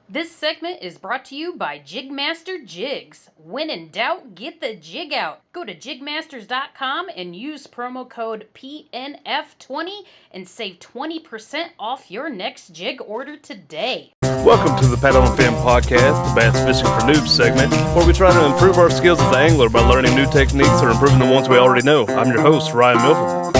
This segment is brought to you by JigMasters Jigs. When in doubt, get the jig out. Go to JigMasters.com and use promo code PNF20 and save 20% off your next jig order today. Welcome to the Paddle and Fin Podcast, the Bass Fishing for Noobs segment, where we try to improve our skills as an angler by learning new techniques or improving the ones we already know. I'm your host, Ryan Milford.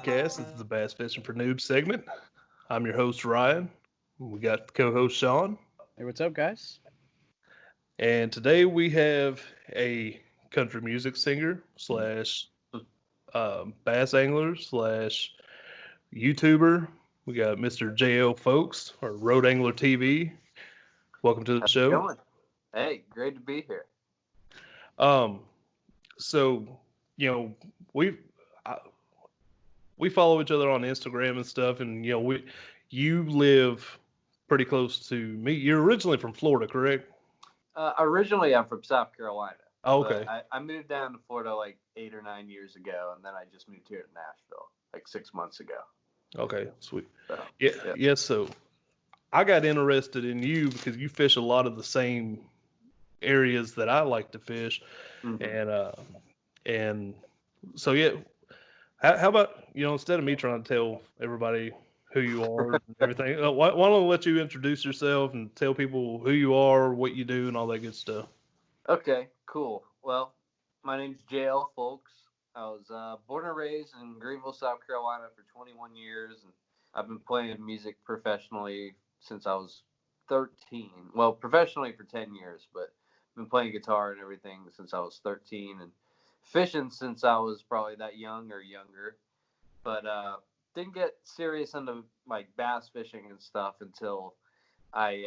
This is the Bass Fishing for Noobs segment. I'm your host, Ryan. We got co-host Sean. Hey, what's up, guys? And today we have a country music singer slash bass angler slash YouTuber. We got Mr. JL Fulks, or RoadAnglerTV. Welcome to the show. How's it going? Hey, great to be here. So, you know, we follow each other on Instagram and stuff, and you live pretty close to me. You're originally from Florida, correct? Originally, I'm from South Carolina. Oh, okay. I moved down to Florida like 8 or 9 years ago, and then I just moved here to Nashville like 6 months ago. Okay, sweet. So, yeah. So I got interested in you because you fish a lot of the same areas that I like to fish, and so yeah. How about, instead of me trying to tell everybody who you are and everything, why don't I let you introduce yourself and tell people who you are, what you do, and all that good stuff? Okay, cool. Well, my name's JL Fulks. I was born and raised in Greenville, South Carolina for 21 years, and I've been playing music professionally since I was 13. Well, professionally for 10 years, but I've been playing guitar and everything since I was 13, and fishing since I was probably that young or younger, but didn't get serious into like bass fishing and stuff until I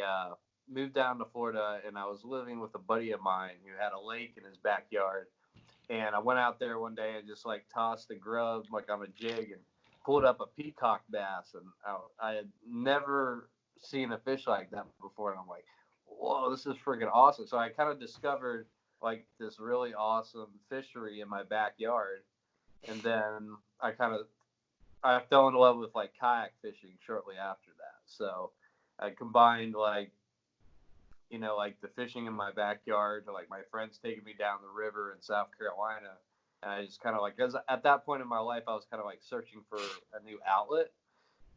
moved down to Florida, and I was living with a buddy of mine who had a lake in his backyard, and I went out there one day and just like tossed a grub like on a jig and pulled up a peacock bass, and I had never seen a fish like that before, and I'm like, whoa, this is freaking awesome. So I kind of discovered like this really awesome fishery in my backyard, and then I fell in love with like kayak fishing shortly after that. So I combined like the fishing in my backyard to like my friends taking me down the river in South Carolina, and I just kind of like, because at that point in my life I was kind of like searching for a new outlet,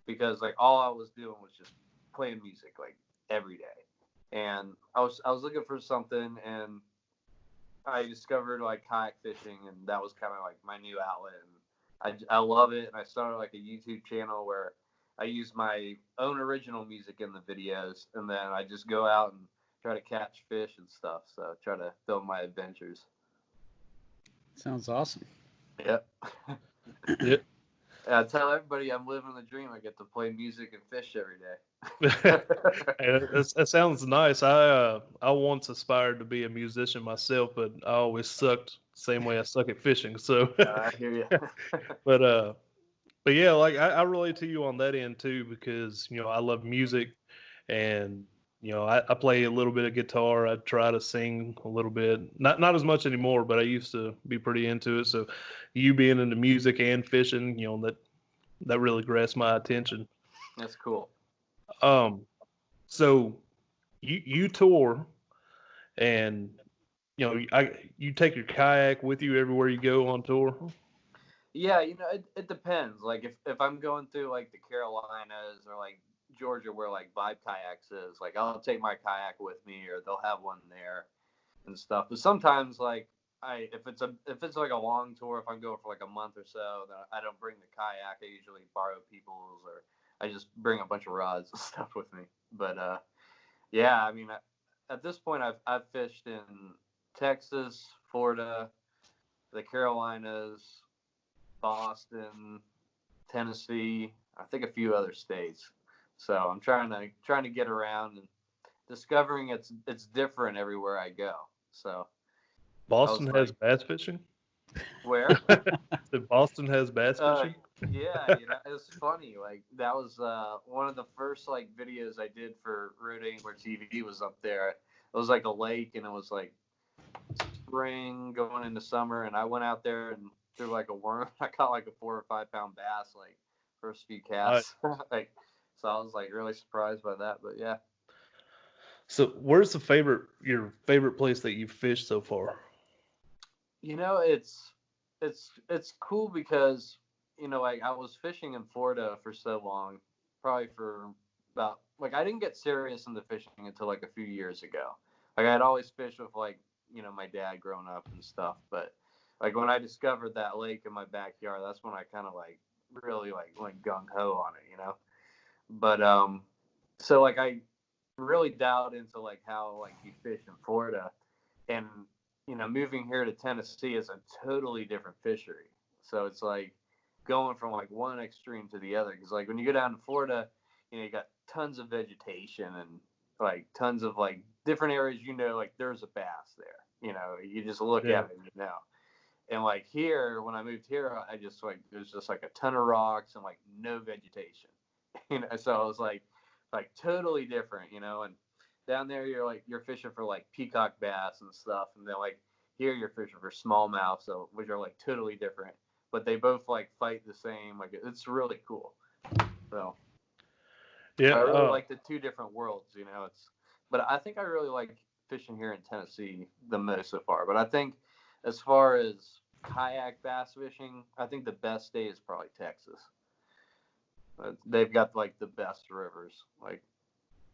because like all I was doing was just playing music like every day, and I was looking for something, and I discovered like kayak fishing, and that was kind of like my new outlet, and I love it. And I started like a YouTube channel where I use my own original music in the videos, and then I just go out and try to catch fish and stuff. So try to film my adventures. Sounds awesome. Yep. Yep. I tell everybody I'm living the dream. I get to play music and fish every day. That sounds nice. I once aspired to be a musician myself, but I always sucked the same way I suck at fishing. So I hear you. but yeah, like I relate to you on that end too, because I love music, and I play a little bit of guitar. I try to sing a little bit, not as much anymore, but I used to be pretty into it. So you being into music and fishing, that really grasped my attention. That's cool. So you tour, and you take your kayak with you everywhere you go on tour? Yeah, it depends. Like if I'm going through like the Carolinas or like Georgia where like Vibe Kayaks is, like I'll take my kayak with me, or they'll have one there and stuff. But sometimes like if it's like a long tour, if I'm going for like a month or so, then I don't bring the kayak. I usually borrow people's, or I just bring a bunch of rods and stuff with me. But yeah, I mean, at this point, I've fished in Texas, Florida, the Carolinas, Boston, Tennessee, I think a few other states. So I'm trying to get around and discovering it's different everywhere I go. So Boston has bass fishing? Where? Boston has bass fishing? Yeah, it was funny. Like that was one of the first like videos I did for RoadAnglerTV was up there. It was like a lake, and it was like spring going into summer, and I went out there and threw like a worm. I caught like a 4 or 5 pound bass, like first few I, casts. Like, so I was like really surprised by that. But yeah, so where's your favorite place that you've fished so far? it's cool because like I was fishing in Florida for so long, probably for about like I didn't get serious into fishing until like a few years ago. Like I had always fished with like my dad growing up and stuff, but like when I discovered that lake in my backyard, that's when I kind of like really like went gung ho on it. But so like I really dialed into like how like you fish in Florida, and moving here to Tennessee is a totally different fishery. So it's like going from like one extreme to the other. Because like when you go down to Florida, you got tons of vegetation and like tons of like different areas. Like there's a bass there. You just look Yeah. at it and you know. And like here, when I moved here, I just like there's just like a ton of rocks and like no vegetation. So I was like totally different. And down there you're fishing for like peacock bass and stuff, and then like here you're fishing for smallmouth, so which are like totally different, but they both like fight the same. Like it's really cool. So Yeah. I really like the two different worlds. But I think I really like fishing here in Tennessee the most so far. But I think as far as kayak bass fishing, I think the best state is probably Texas. They've got like the best rivers, like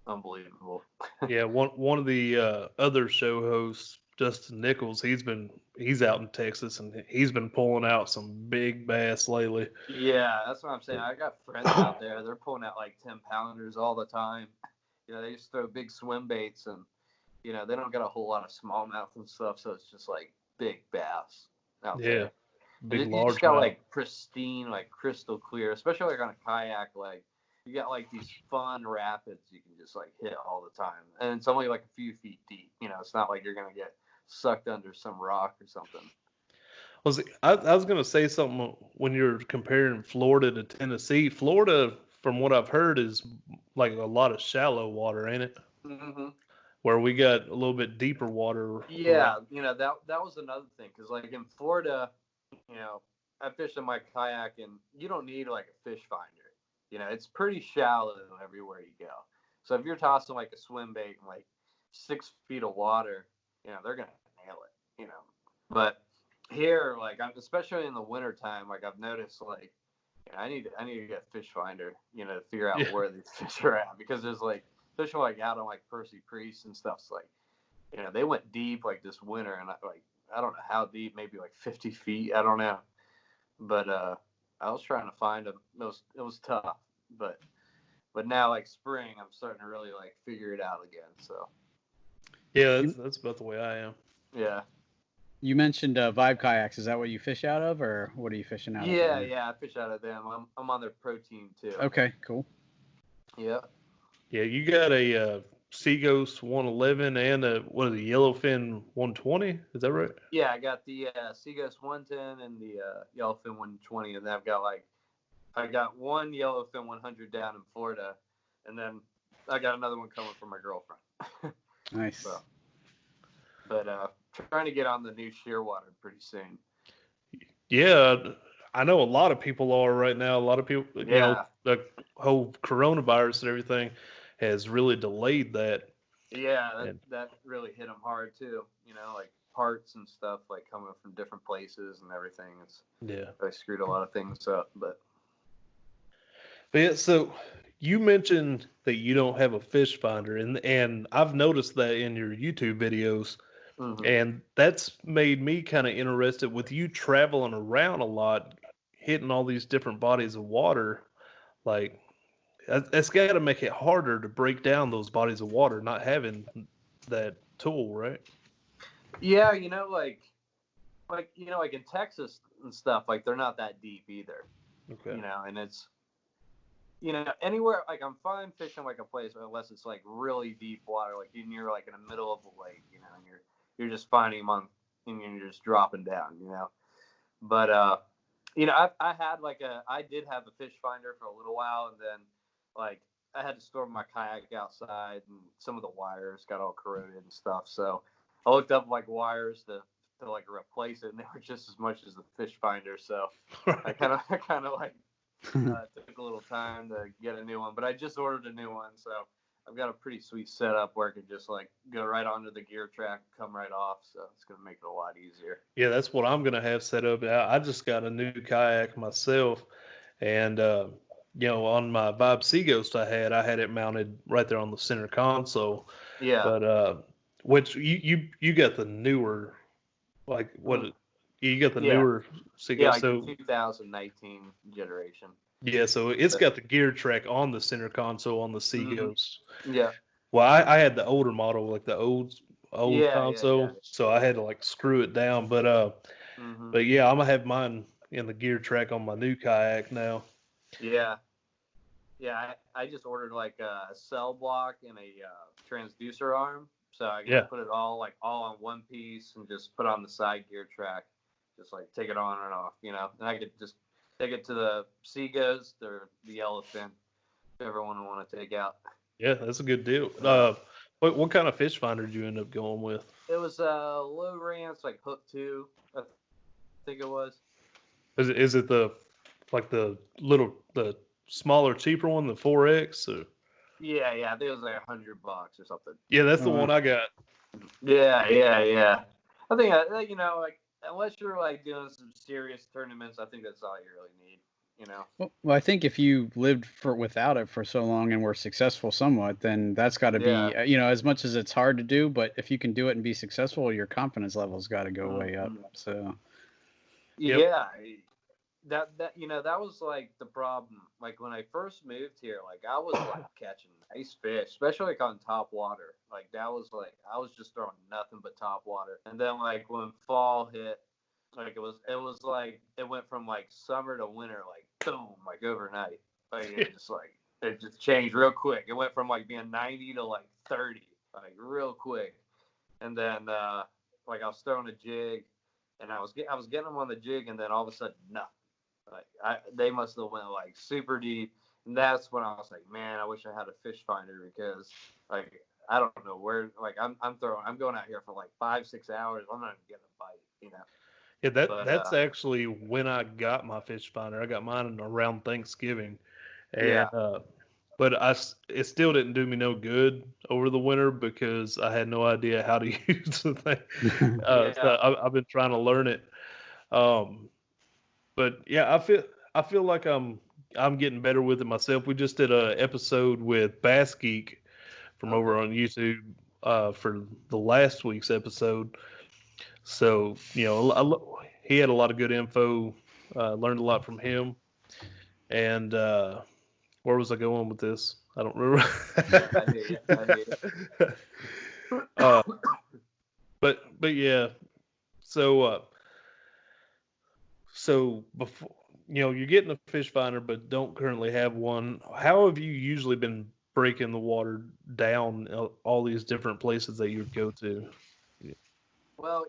unbelievable. Yeah, one of the other show hosts, Justin Nichols, he's out in Texas and he's been pulling out some big bass lately. Yeah, that's what I'm saying. I got friends out there. They're pulling out like 10 pounders all the time. They just throw big swim baits, and they don't got a whole lot of smallmouth and stuff, so it's just like big bass out Yeah, there. And big you just got largemouth. like pristine, like crystal clear, especially like on a kayak. Like you got like these fun rapids you can just like hit all the time, and it's only like a few feet deep. It's not like you're gonna get sucked under some rock or something. I was gonna say something when you're comparing Florida to Tennessee. Florida, from what I've heard, is like a lot of shallow water, ain't it? Mm-hmm. Where we got a little bit deeper water Yeah, around. that was another thing because like in Florida, I fished in my kayak and you don't need like a fish finder. It's pretty shallow everywhere you go. So if you're tossing like a swim bait in like 6 feet of water, they're gonna nail it. But here, like I'm especially in the wintertime, like I've noticed like I need to get a fish finder, to figure Yeah, out where these fish are at because there's like especially like out on like Percy Priest and stuff. It's like they went deep like this winter, and I don't know how deep, maybe like 50 feet. I don't know, but I was trying to find them. It was tough, but now like spring, I'm starting to really like figure it out again. So yeah, You, that's about the way I am. yeah, you mentioned Vibe kayaks. Is that what you fish out of, or what are you fishing out of? yeah. I fish out of them. I'm on their pro team too. Okay, cool. Yeah. Yeah, you got a Seaghost 111 and a what is it, Yellowfin 120? Is that right? Yeah, I got the Seaghost 110 and the Yellowfin 120, and then I got one Yellowfin 100 down in Florida, and then I got another one coming from my girlfriend. Nice. So, but trying to get on the new Shearwater pretty soon. Yeah, I know a lot of people are right now. A lot of people, Yeah. the whole coronavirus and everything has really delayed that. Yeah, And that really hit them hard too. Like parts and stuff like coming from different places and everything. It's yeah. really screwed a lot of things up. But But yeah, so you mentioned that you don't have a fish finder, and I've noticed that in your YouTube videos, mhm. and that's made me kind of interested with you traveling around a lot, hitting all these different bodies of water. Like that's got to make it harder to break down those bodies of water, not having that tool, right? Yeah, like in Texas and stuff, like they're not that deep either. Okay. And it's anywhere like I'm fine fishing like a place unless it's like really deep water, like you're like in the middle of a lake, and you're just finding them on and you're just dropping down. But I had I did have a fish finder for a little while, and then like I had to store my kayak outside, and some of the wires got all corroded and stuff. So I looked up like wires to like replace it, and they were just as much as the fish finder. So I kind of took a little time to get a new one, but I just ordered a new one, so I've got a pretty sweet setup where I can just like go right onto the gear track, come right off. So it's gonna make it a lot easier. Yeah, that's what I'm gonna have set up. I just got a new kayak myself, and on my Vibe Seaghost I had it mounted right there on the center console. Yeah. But which you got the newer, like what? You got the newer Seaghost. Yeah, like the 2019 generation. Yeah, so it's got the gear track on the center console on the Seaghost. Yeah. Well, I had the older model, like the old console, yeah. so I had to like screw it down. But yeah, I'm gonna have mine in the gear track on my new kayak now. Yeah. Yeah, I just ordered like a cell block and a transducer arm, so I can put it all on one piece and just put on the side gear track, just like take it on and off, and I could just take it to the Seaghost or the Elephant, whichever one I want to take out. Yeah, that's a good deal. What kind of fish finder did you end up going with? It was a low range, like Hook 2, I think it was. Is it the smaller, cheaper one, the 4X? Or? Yeah, I think it was like $100 or something. Yeah, that's the one I got. Yeah. I think unless you're like doing some serious tournaments, I think that's all you really need. Well, I think if you lived without it for so long and were successful somewhat, then that's got to be, as much as it's hard to do, but if you can do it and be successful, your confidence level's got to go way up. So. Yeah. That was like the problem. Like when I first moved here, like I was like catching nice fish, especially like on top water. Like that was like I was just throwing nothing but top water. And then like when fall hit, like it was like it went from like summer to winter, like boom, like overnight. Like it just changed real quick. It went from like being 90 to like 30, like real quick. And then like I was throwing a jig, and I was getting them on the jig, and then all of a sudden nothing. Like they must have went like super deep, and that's when I was like, man, I wish I had a fish finder, because like I don't know where. Like I'm going out here for like 5-6 hours. I'm not getting a bite, Yeah, that's actually when I got my fish finder. I got mine around Thanksgiving, and but it still didn't do me no good over the winter because I had no idea how to use the thing. So I've been trying to learn it. But yeah, I feel like I'm getting better with it myself. We just did a episode with Bass Geek from over on YouTube for the last week's episode. So he had a lot of good info. Learned a lot from him. And where was I going with this? I don't remember. I hear you. But yeah. So before you're getting a fish finder, but don't currently have one. How have you usually been breaking the water down all these different places that you would go to? Well,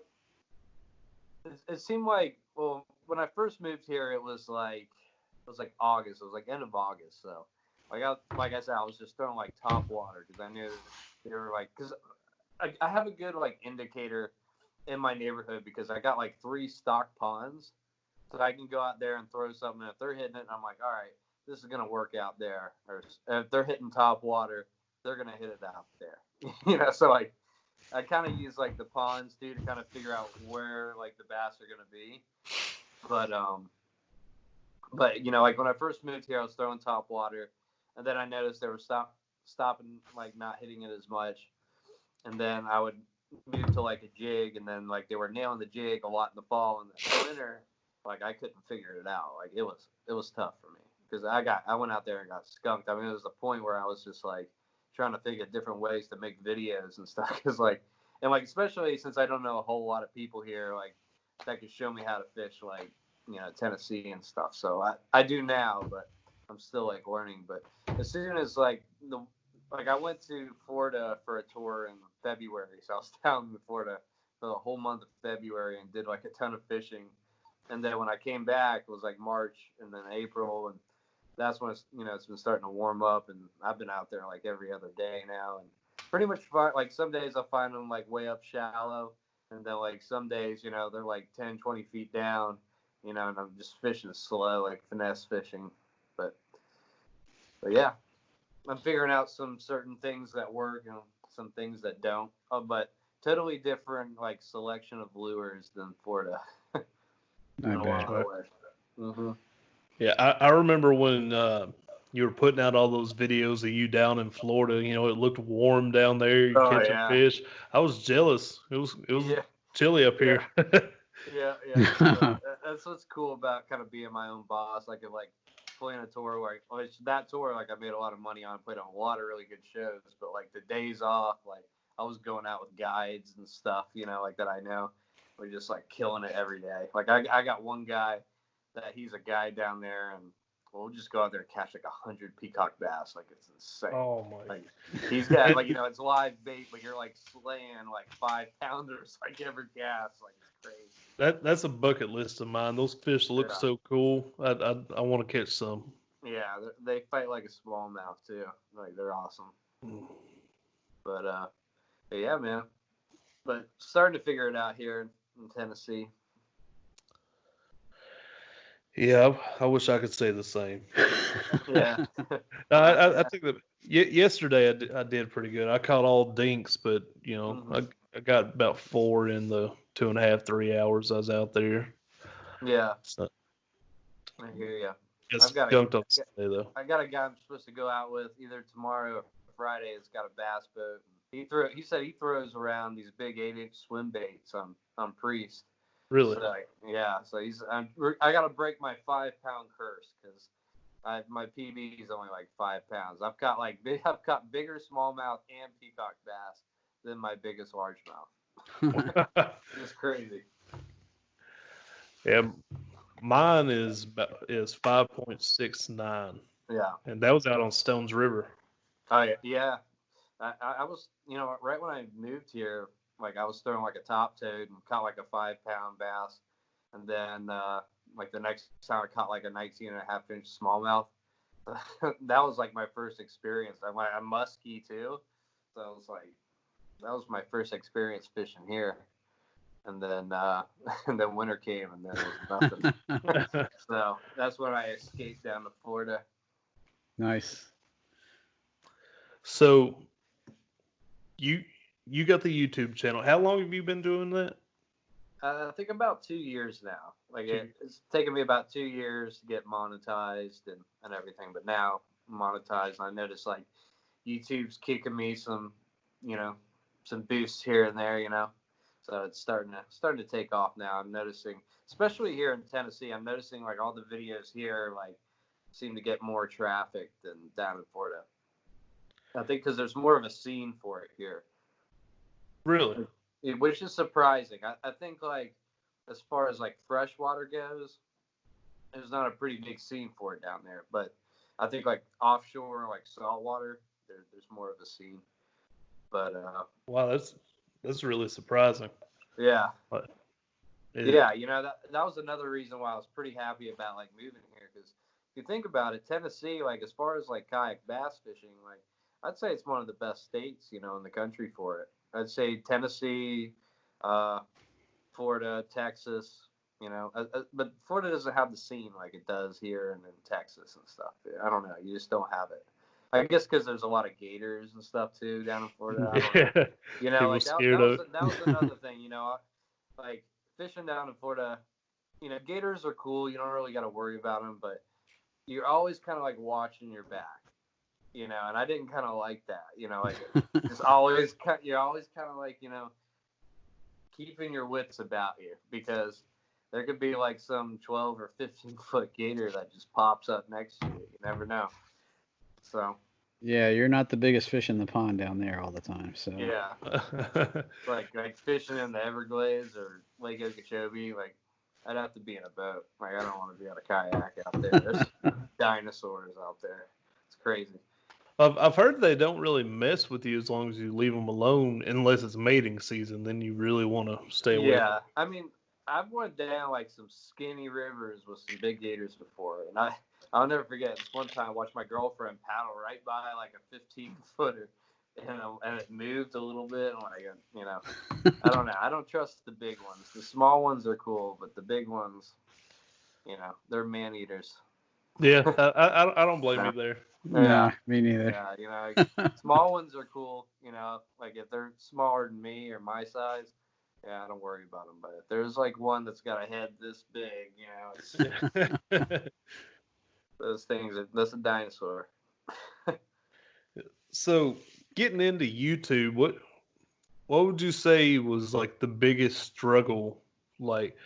it seemed like when I first moved here, it was like August. It was like end of August. So like I said, I was just throwing like top water because I knew they were like because I have a good like indicator in my neighborhood because I got like 3 stock ponds. So I can go out there and throw something. And if they're hitting it, I'm like, all right, this is going to work out there. Or if they're hitting top water, they're going to hit it out there. So I kind of use like the ponds too to kind of figure out where like the bass are going to be. But like when I first moved here, I was throwing top water. And then I noticed they were stopping, like not hitting it as much. And then I would move to like a jig, and then like they were nailing the jig a lot in the fall and the winter. Like I couldn't figure it out. Like it was tough for me because I went out there and got skunked. I mean, it was the point where I was just like trying to think of different ways to make videos and stuff. Cause like especially since I don't know a whole lot of people here, like that could show me how to fish, like Tennessee and stuff. So I do now, but I'm still like learning. But as soon as I went to Florida for a tour in February, so I was down in Florida for the whole month of February and did like a ton of fishing. And then when I came back, it was like March and then April, and that's when it's been starting to warm up, and I've been out there like every other day now, and pretty much like some days I find them like way up shallow, and then like some days they're like 10, 20 feet down, and I'm just fishing slow, like finesse fishing, but yeah, I'm figuring out some certain things that work and some things that don't, but totally different like selection of lures than Florida. I bet. Mm-hmm. Yeah, I remember when you were putting out all those videos of you down in Florida. It looked warm down there. You're catching fish. I was jealous. It was chilly up here. Yeah. That's what's cool about kind of being my own boss. Like playing a tour that tour, like I made a lot of money on, played on a lot of really good shows. But like the days off, like I was going out with guides and stuff, like that I know. We're just like killing it every day. Like I got one guy that he's a guide down there, and we'll just go out there and catch like 100 peacock bass. Like it's insane. Oh my! Like he's got like it's live bait, but you're like slaying like 5-pounders like every cast. Like it's crazy. That's a bucket list of mine. Those fish look so cool. I want to catch some. Yeah, they fight like a smallmouth too. Like they're awesome. But yeah, man. But starting to figure it out here in Tennessee. Yeah, I wish I could say the same. Yeah. I think that yesterday I did pretty good. I caught all dinks, but I got about 4 in the 2.5, 3 hours I was out there. Yeah. So, I hear you. I've got skunked on Sunday though. I got a guy I'm supposed to go out with either tomorrow or Friday. That's got a bass boat. He said he throws around these big 8-inch swim baits on Priest. Really? So, yeah. So I got to break my 5-pound curse because my PB is only like 5 pounds. I've got bigger smallmouth and peacock bass than my biggest largemouth. It's crazy. Yeah, mine is 5.69. Yeah. And that was out on Stones River. Oh yeah. I was right when I moved here. Like I was throwing like a top toad and caught like a 5-pound bass, and then like the next time I caught like a 19.5-inch smallmouth. That was like my first experience. I'm musky too, so it was like that was my first experience fishing here, and then winter came and then it was nothing. So that's when I escaped down to Florida. Nice. So you got the YouTube channel. How long have you been doing that? I think about 2 years now. Like it's taken me about 2 years to get monetized and everything, but now I'm monetized. I noticed like YouTube's kicking me some boosts here and there, So it's starting to take off now. I'm noticing, especially here in Tennessee, I'm noticing like all the videos here like seem to get more traffic than down in Florida. I think because there's more of a scene for it here. Really? Which is surprising. I think like as far as like freshwater goes, there's not a pretty big scene for it down there. But I think like offshore, like saltwater, there's more of a scene. But wow, that's really surprising. Yeah. But, yeah, that was another reason why I was pretty happy about like moving here, because if you think about it, Tennessee, like as far as like kayak bass fishing, like I'd say it's one of the best states, in the country for it. I'd say Tennessee, Florida, Texas, but Florida doesn't have the scene like it does here and in Texas and stuff. I don't know. You just don't have it. I guess because there's a lot of gators and stuff too down in Florida. Like that was another thing, like fishing down in Florida, gators are cool. You don't really got to worry about them, but you're always kind of like watching your back. And I didn't kind of like that, like you're always kind of like, keeping your wits about you, because there could be like some 12 or 15-foot gator that just pops up next to you. You never know. So. Yeah, you're not the biggest fish in the pond down there all the time. So. Yeah. like fishing in the Everglades or Lake Okeechobee, like I'd have to be in a boat. Like I don't want to be on a kayak out there. There's dinosaurs out there. It's crazy. I've heard they don't really mess with you as long as you leave them alone, unless it's mating season. Then you really want to stay away. Yeah, I mean, I've went down like some skinny rivers with some big gators before, and I'll never forget this one time I watched my girlfriend paddle right by like a 15-footer, and it moved a little bit. And like, you know, I don't know. I don't trust the big ones. The small ones are cool, but the big ones, you know, they're man eaters. Yeah, I don't blame you there. Nah, me neither. Yeah, you know, like, small ones are cool. You know, like if they're smaller than me or my size, yeah, I don't worry about them. But if there's like one that's got a head this big, you know, it's those things. That's a dinosaur. So, getting into YouTube, what would you say was like the biggest struggle, like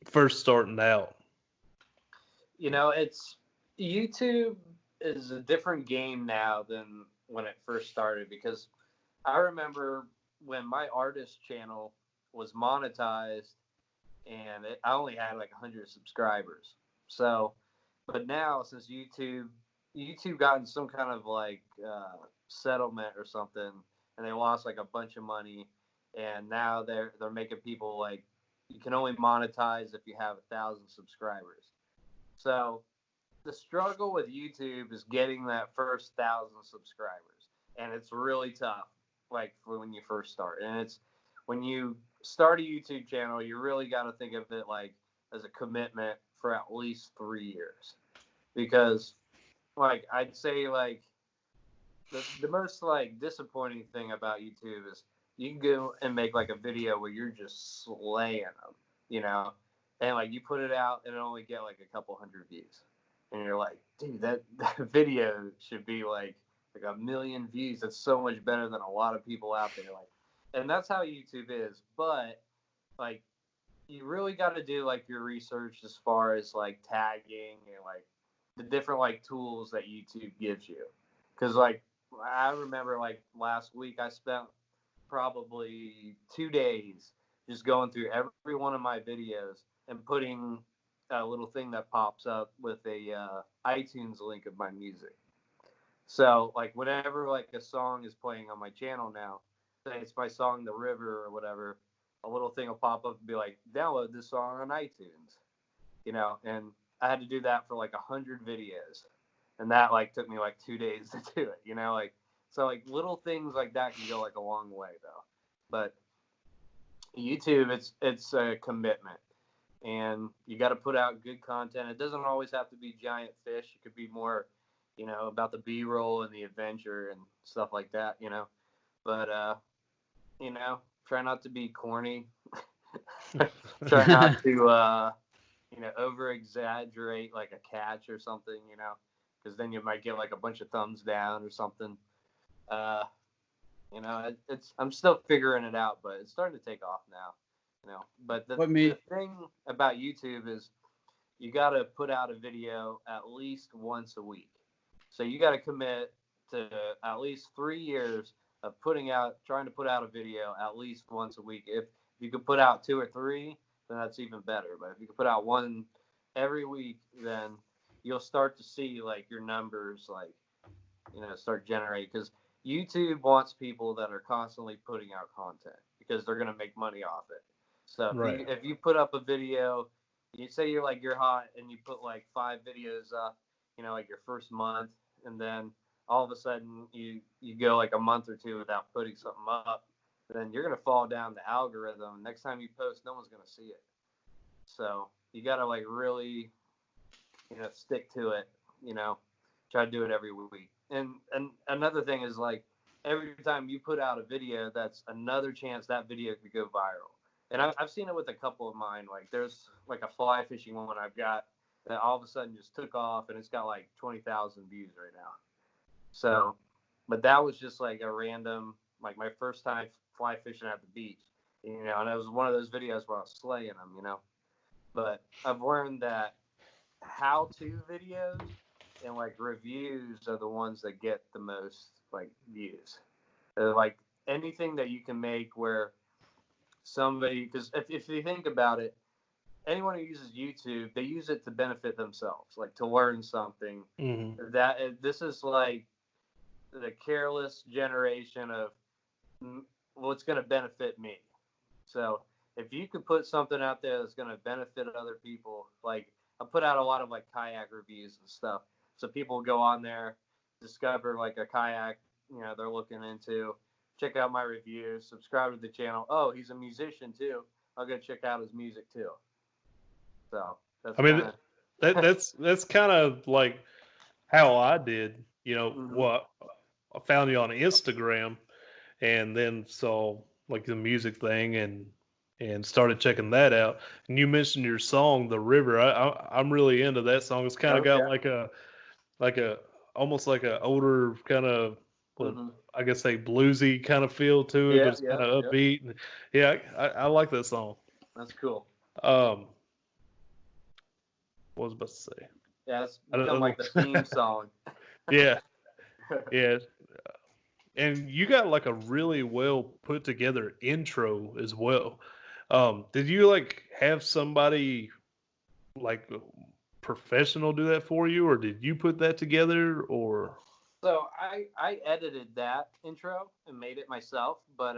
first starting out? You know, it's YouTube is a different game now than when it first started, because I remember when my artist channel was monetized and I only had like 100 subscribers. So, but now since YouTube got in some kind of like settlement or something, and they lost like a bunch of money, and now they're making people like you can only monetize if you have 1,000 subscribers. So the struggle with YouTube is getting that first 1,000 subscribers, and it's really tough. Like for when you first start, and it's when you start a YouTube channel, you really got to think of it like as a commitment for at least 3 years, because like I'd say like the most like disappointing thing about YouTube is you can go and make like a video where you're just slaying them, you know, and like you put it out and it only get like a couple hundred views, and you're like, dude, that video should be like 1,000,000 views. That's so much better than a lot of people out there. Like, and that's how YouTube is. But like, you really got to do like your research as far as like tagging and like the different like tools that YouTube gives you. Because like I remember like last week I spent probably 2 days just going through every one of my videos and putting a little thing that pops up with a iTunes link of my music. So like whenever like a song is playing on my channel now, say it's my song The River or whatever, a little thing will pop up and be like, download this song on iTunes, you know. And I had to do that for like 100 videos, and that like took me like 2 days to do it, you know. Like so like little things like that can go like a long way though. But YouTube, it's a commitment, and you got to put out good content. It doesn't always have to be giant fish. It could be more, you know, about the B-roll and the adventure and stuff like that, you know. But you know, try not to be corny. Try not to you know, over exaggerate like a catch or something, you know, because then you might get like a bunch of thumbs down or something. You know, I'm still figuring it out, but it's starting to take off now, you know. But the thing about YouTube is you got to put out a video at least once a week. So you got to commit to at least 3 years of trying to put out a video at least once a week. If you could put out 2 or 3, then that's even better. But if you could put out one every week, then you'll start to see like your numbers, like, you know, start generating, because YouTube wants people that are constantly putting out content because they're going to make money off it. So Right. if you put up a video, you say you're hot and you put like 5 videos up, you know, like your first month, and then all of a sudden you go like a month or 2 without putting something up, then you're going to fall down the algorithm. Next time you post, no one's going to see it. So you got to like really, you know, stick to it, you know, try to do it every week. And another thing is like every time you put out a video, that's another chance that video could go viral. And I've seen it with a couple of mine. Like there's like a fly fishing one I've got that all of a sudden just took off, and it's got like 20,000 views right now. So, but that was just like a random, like my first time fly fishing at the beach, you know, and it was one of those videos where I was slaying them, you know. But I've learned that how-to videos and like reviews are the ones that get the most like views. They're like anything that you can make where somebody, because if you think about it, anyone who uses YouTube, they use it to benefit themselves, like to learn something. Mm-hmm. That this is like the careless generation of what's going to benefit me. So if you could put something out there that's going to benefit other people, like I put out a lot of like kayak reviews and stuff. So people go on there, discover like a kayak, they're looking into, check out my reviews, subscribe to the channel. Oh, he's a musician too. I'll go check out his music too. So that's that's kind of like how I did, what I found you on Instagram and then saw like the music thing and started checking that out. And you mentioned your song, The River. I'm really into that song. It's kind of got like a almost like a older kind of, well, I guess a bluesy kind of feel to it, but it's kind of upbeat. And yeah, I like that song. That's cool. What was I about to say? Yeah, it's become like the theme song. Yeah. Yeah. And you got like a really well put together intro as well. Did you like have somebody like professional do that for you, or did you put that together, or? So I edited that intro and made it myself, but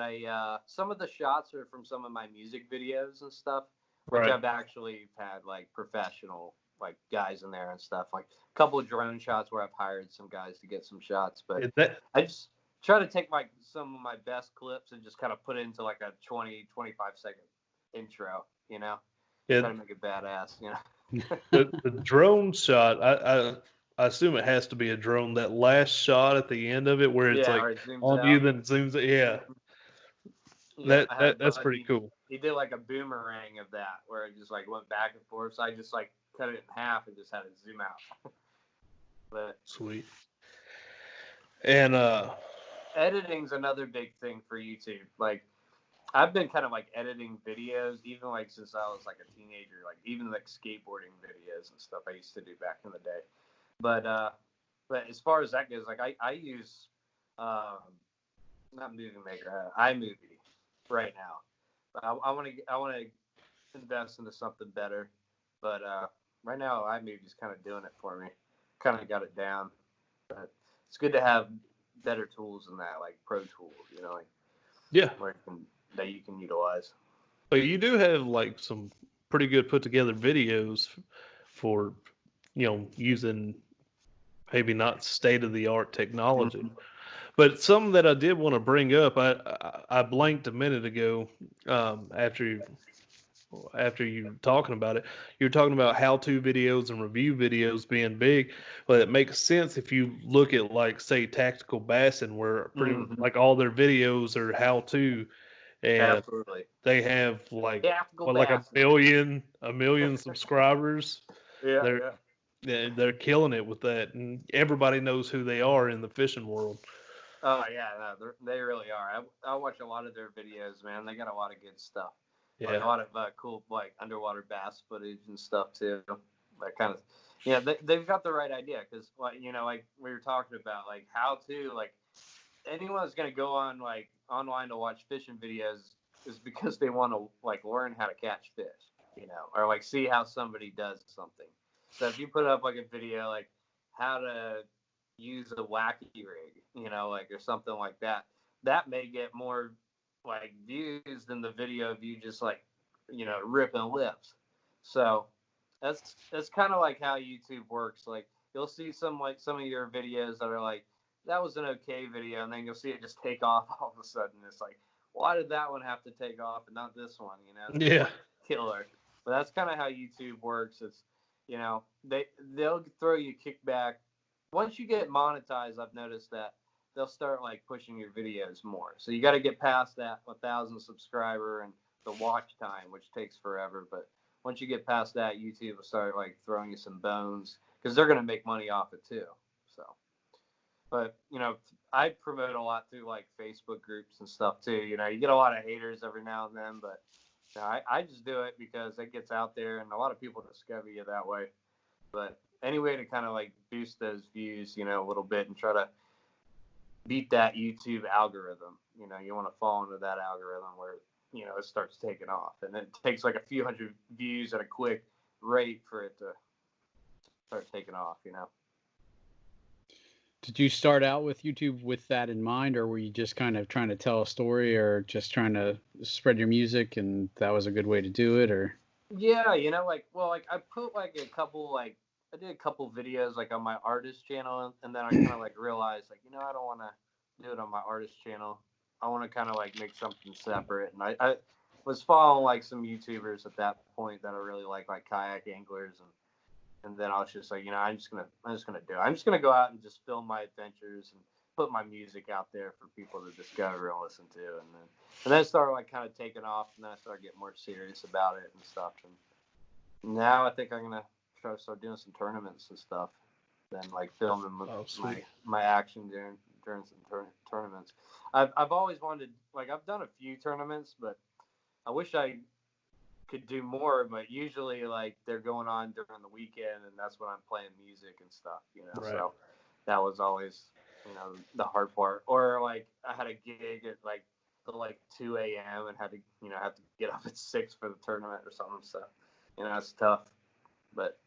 some of the shots are from some of my music videos and stuff, which I've actually had like professional like guys in there and stuff, like a couple of drone shots where I've hired some guys to get some shots, but I just try to take some of my best clips and just kind of put it into like a 20-25 second intro, Yeah. Try to make it badass, The drone shot, I assume it has to be a drone. That last shot at the end of it, where it's like it on you, then it zooms. That's pretty cool. He did like a boomerang of that, where it just like went back and forth. So I just like cut it in half and just had it zoom out. But sweet. And editing's another big thing for YouTube. Like I've been kind of like editing videos, even like since I was like a teenager, like even like skateboarding videos and stuff I used to do back in the day. But as far as that goes, like I use not Movie Maker, iMovie right now. But I want to invest into something better. But right now iMovie's kind of doing it for me. Kind of got it down. But it's good to have better tools than that, like pro tools, like that you can utilize. But you do have like some pretty good put together videos for using maybe not state of the art technology. But something that I did want to bring up, I blanked a minute ago after you were talking about it. You were talking about how-to videos and review videos being big. Well, it makes sense if you look at like say Tactical Bassin, where pretty like all their videos are how-to, and absolutely they have like like a million subscribers. Yeah. They're killing it with that, and everybody knows who they are in the fishing world. Oh yeah, no, they really are. I watch a lot of their videos, man. They got a lot of good stuff. Yeah, like, a lot of cool like underwater bass footage and stuff too. That kind of, they've got the right idea because like we were talking about like how to like anyone that's gonna go on like online to watch fishing videos is because they want to like learn how to catch fish, or like see how somebody does something. So if you put up like a video like how to use a wacky rig, like or something like that, that may get more like views than the video of you just like, ripping lips. So that's kind of like how YouTube works. Like you'll see some of your videos that are like, that was an okay video, and then you'll see it just take off all of a sudden. It's like, why did that one have to take off and not this one? Yeah. Like killer. But that's kind of how YouTube works. It's they'll throw you kickback. Once you get monetized, I've noticed that they'll start like pushing your videos more. So you got to get past that 1,000 subscriber and the watch time, which takes forever. But once you get past that, YouTube will start like throwing you some bones because they're going to make money off it too. So, but I promote a lot through like Facebook groups and stuff too. You get a lot of haters every now and then, but I just do it because it gets out there and a lot of people discover you that way. But any way to kind of like boost those views, a little bit and try to beat that YouTube algorithm. You want to fall into that algorithm where, it starts taking off. And it takes like a few hundred views at a quick rate for it to start taking off, Did you start out with YouTube with that in mind, or were you just kind of trying to tell a story, or just trying to spread your music, and that was a good way to do it, or? Yeah, you know, like, well, like I put like a couple, like I did a couple videos like on my artist channel, and then I kind of like realized like, you know, I don't want to do it on my artist channel. I want to kind of like make something separate, and I was following like some YouTubers at that point that I really like kayak anglers, and then I was just like, you know, I'm just gonna do it. I'm just gonna go out and just film my adventures and put my music out there for people to discover and listen to, and then it started like kind of taking off, and then I started getting more serious about it and stuff. And now I think I'm gonna try to start doing some tournaments and stuff, then like filming my action during some tournaments. I've always wanted, like, I've done a few tournaments, but I wish I could do more, but usually like they're going on during the weekend, and that's when I'm playing music and stuff, you know. Right. So that was always, you know, the hard part. Or like I had a gig at like till like 2 a.m. and had to get up at 6 for the tournament or something. So, you know, it's tough. But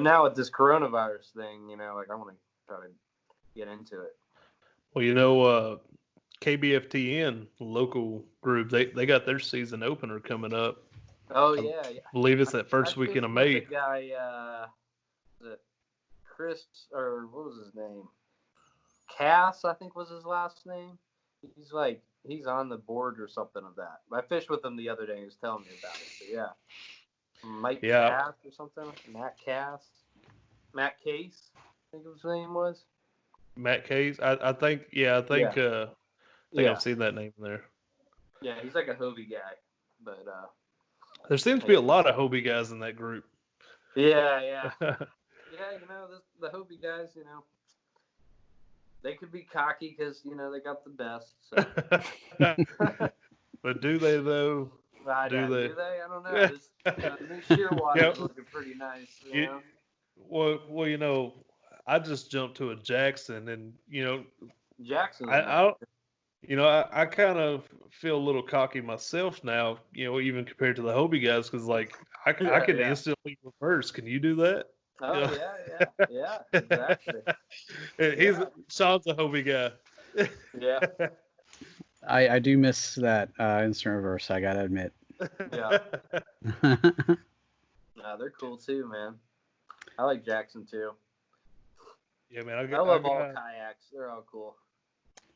now with this coronavirus thing, you know, like I want to try to get into it. Well, you know, KBFTN local group, they got their season opener coming up. Oh yeah. I believe it's that first weekend of May. The guy, was it Chris, or what was his name? Cass, I think was his last name. He's on the board or something of that. I fished with him the other day. He was telling me about it. So yeah, Mike Cass or something. Matt Case, I think his name was. Matt Case. I think. Yeah, I think. I've seen that name there. Yeah, he's like a Hobie guy, but there seems to be a lot of Hobie guys in that group. Yeah. Yeah, you know, the Hobie guys, you know, they could be cocky because, you know, they got the best. So. But do they, though? Do they? I don't know. This, new Shearwater is looking pretty nice, you know? Well, you know, I just jumped to a Jackson, and, you know, Jackson. I kind of feel a little cocky myself now, you know, even compared to the Hobie guys, because, like, I can instantly reverse. Can you do that? Oh, you know? yeah, exactly. Sean's a Hobie guy. Yeah. I do miss that instant reverse, I gotta admit. Yeah. No, they're cool too, man. I like Jackson too. Yeah, man. I love all kayaks. They're all cool.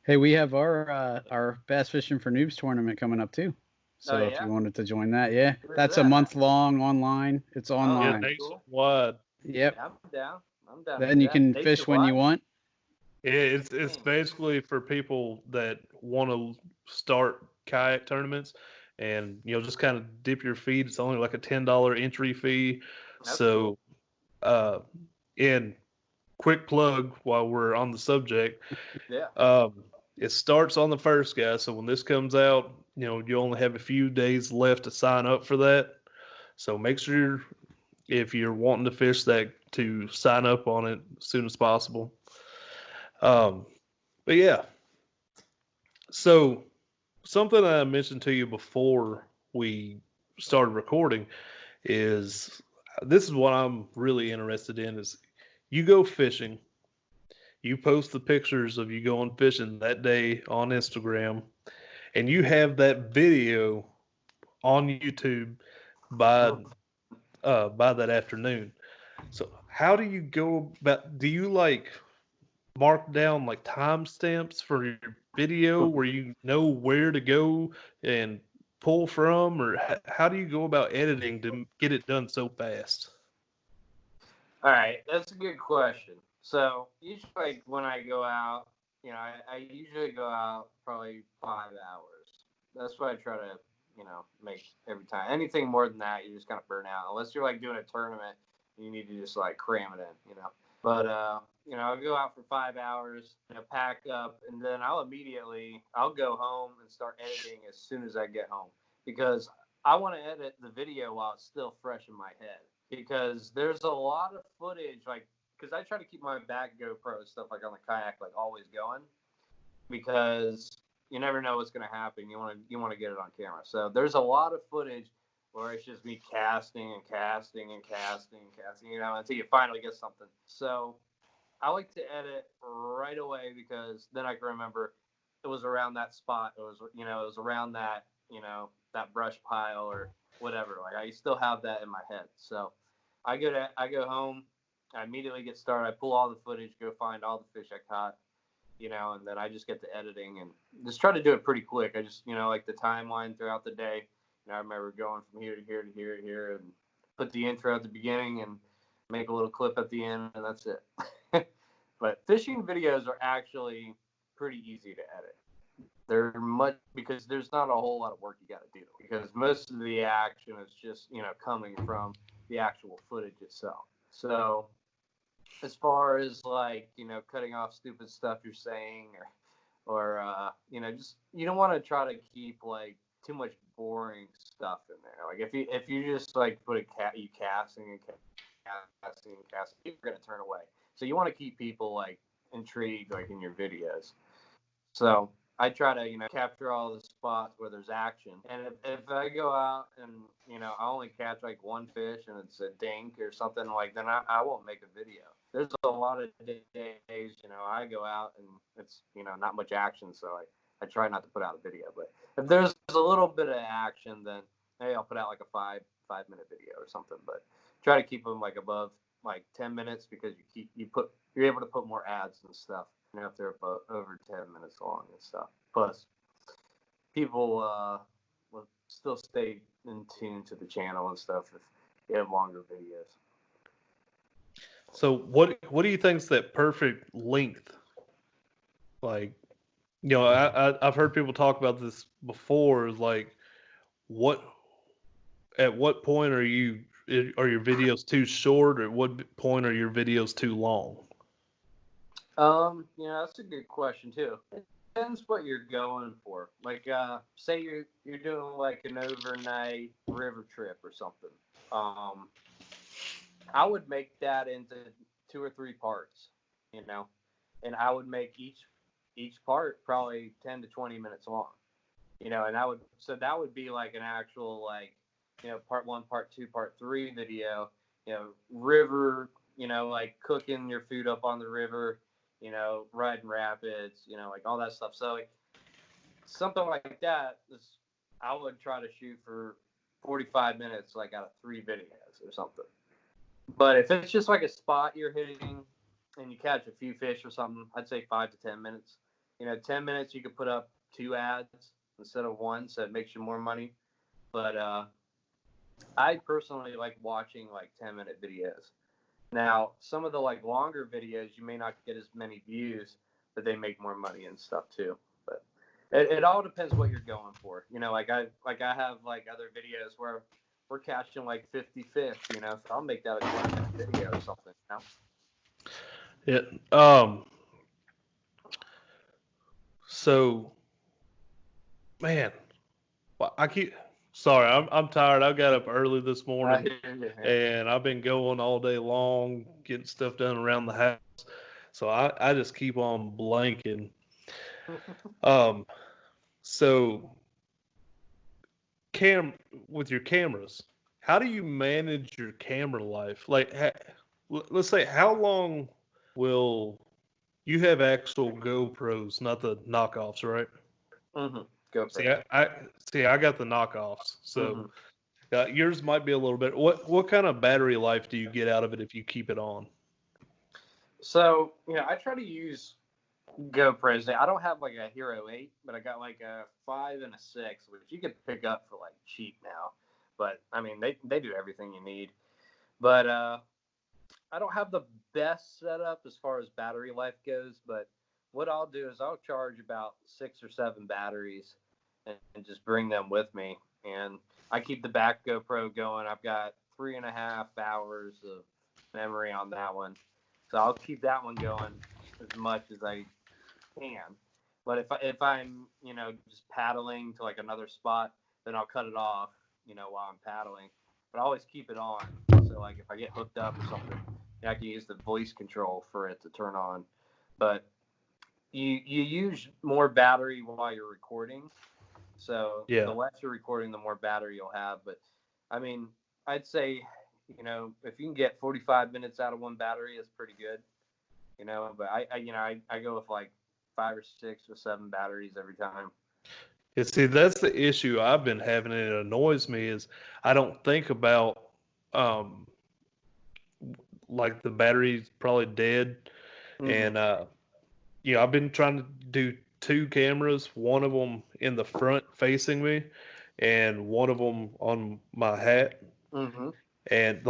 Hey, we have our Bass Fishing for Noobs tournament coming up too. So if you wanted to join that, that's a month long online. It's online. Yeah, nationwide. Yep. Yeah, I'm down. Then you can fish when you want. Yeah, it's basically for people that want to start kayak tournaments, and, you know, just kind of dip your feet. It's only like a $10 entry fee. That's so, cool. And quick plug while we're on the subject. Yeah. It starts on the 1st, guys. So when this comes out, you know, you only have a few days left to sign up for that. So make sure, if you're wanting to fish that, to sign up on it as soon as possible. But yeah. So something I mentioned to you before we started recording is, this is what I'm really interested in, is you go fishing. You post the pictures of you going fishing that day on Instagram, and you have that video on YouTube by that afternoon. So how do you go about? Do you like mark down like timestamps for your video where you know where to go and pull from, or how do you go about editing to get it done so fast? All right, that's a good question. So usually, like, when I go out, you know, I usually go out probably 5 hours. That's what I try to, you know, make every time. Anything more than that, you just kind of burn out. Unless you're like doing a tournament, you need to just like cram it in, you know. But you know, I'll go out for 5 hours, you know, pack up, and then I'll go home and start editing as soon as I get home, because I want to edit the video while it's still fresh in my head. Because there's a lot of footage, like, because I try to keep my back GoPro stuff, like on the kayak, like always going, because you never know what's going to happen. You want to get it on camera. So there's a lot of footage where it's just me casting and casting and casting and casting, you know, until you finally get something. So I like to edit right away because then I can remember it was around that spot. It was, you know, it was around that, you know, that brush pile or whatever. Like I still have that in my head. So I go home, I immediately get started. I pull all the footage, go find all the fish I caught, you know, and then I just get to editing and just try to do it pretty quick. I just, you know, like the timeline throughout the day. You know, I remember going from here to here to here to here and put the intro at the beginning and make a little clip at the end, and that's it. But fishing videos are actually pretty easy to edit. They're much because there's not a whole lot of work you got to do because most of the action is just, you know, coming from the actual footage itself. So as far as like, you know, cutting off stupid stuff you're saying or you know, just you don't want to try to keep like too much boring stuff in there. Like if you just like put you casting and casting, you're gonna turn away. So you want to keep people like intrigued like in your videos. So I try to, you know, capture all the spots where there's action. And if I go out and, you know, I only catch like one fish and it's a dink or something like, then I won't make a video. There's a lot of days, you know, I go out and it's, you know, not much action. So I try not to put out a video. But if there's a little bit of action, then hey, I'll put out like a five-minute video or something. But try to keep them like above like 10 minutes because you're able to put more ads and stuff. You know, if they're over 10 minutes long and stuff. Plus, people will still stay in tune to the channel and stuff if you have longer videos. So what do you think's that perfect length? Like, you know, I've heard people talk about this before. Like, at what point are your videos too short, or at what point are your videos too long? You know, that's a good question too. It depends what you're going for. Like, say you're doing like an overnight river trip or something. I would make that into 2 or 3 parts, you know, and I would make each part probably 10 to 20 minutes long, you know, and that would be like an actual like, you know, part 1, part 2, part 3 video, you know, river, you know, like cooking your food up on the river, you know, riding rapids, you know, like all that stuff. So like, something like that I would try to shoot for 45 minutes, like out of 3 videos or something. But if it's just like a spot you're hitting and you catch a few fish or something, I'd say 5 to 10 minutes. You know, 10 minutes you could put up 2 ads instead of 1, so it makes you more money. But I personally like watching like 10-minute videos. Now, some of the like longer videos, you may not get as many views, but they make more money and stuff too. But it all depends what you're going for. You know, like I have like other videos where we're catching like 50 fish, you know, so I'll make that a 20-minute video or something, you know? Yeah. So, man, sorry, I'm tired. I got up early this morning and I've been going all day long, getting stuff done around the house. So I just keep on blanking. So with your cameras, how do you manage your camera life? Like, let's say, how long will you have actual GoPros, not the knockoffs, right? Mm-hmm. GoPro. See, I got the knockoffs, so yours might be a little bit. What kind of battery life do you get out of it if you keep it on? So, you know, I try to use GoPros. I don't have like a Hero 8, but I got like a 5 and a 6, which you can pick up for like cheap now. But I mean, they do everything you need. But I don't have the best setup as far as battery life goes. But what I'll do is I'll charge about 6 or 7 batteries and just bring them with me. And I keep the back GoPro going. I've got 3.5 hours of memory on that one. So I'll keep that one going as much as I can. But if I'm, you know, just paddling to like another spot, then I'll cut it off, you know, while I'm paddling. But I always keep it on. So like if I get hooked up or something, I can use the voice control for it to turn on. But you use more battery while you're recording. So the less you're recording, the more battery you'll have. But I mean, I'd say, you know, if you can get 45 minutes out of one battery, that's pretty good. you know. But I go with like 5 or 6 or 7 batteries every time. Yeah, see, that's the issue I've been having, and it annoys me is I don't think about um like the battery's probably dead, and I've been trying to do 2 cameras, one of them in the front facing me, and one of them on my hat, Mm-hmm. and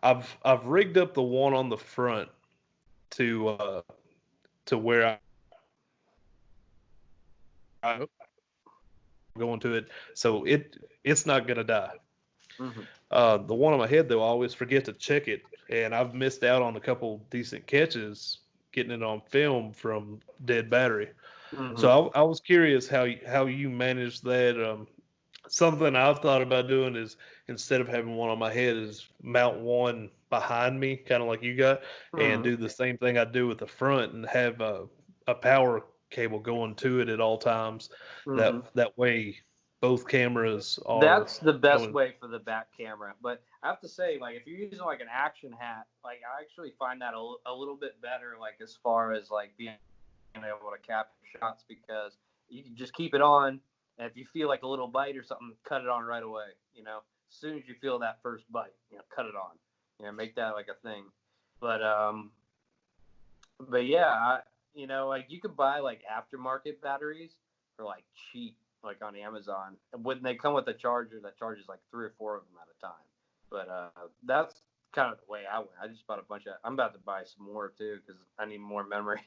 I've rigged up the one on the front to where I Oh, go into it, so it's not gonna die. Mm-hmm. The one on my head, though, I always forget to check it, and I've missed out on a couple decent catches getting it on film from dead battery. Mm-hmm. So I was curious how you manage that. Something I've thought about doing is instead of having one on my head, is mount one behind me, kind of like you got, and Mm-hmm. do the same thing I do with the front, and have a power cable going to it at all times. Mm-hmm. That way, both cameras are That's the best going. way for the back camera. But I have to say, like, if you're using like an action hat, like I actually find that a little bit better, like as far as like being able to capture shots, because you can just keep it on, and if you feel like a little bite or something, cut it on right away. You know, as soon as you feel that first bite, cut it on. Make that like a thing. But yeah, like you could buy like aftermarket batteries for like cheap, like on Amazon. And when they come with a charger that charges like 3 or 4 of them at a time. But that's kind of the way I went. I just bought a bunch of. I'm about to buy some more too because I need more memory,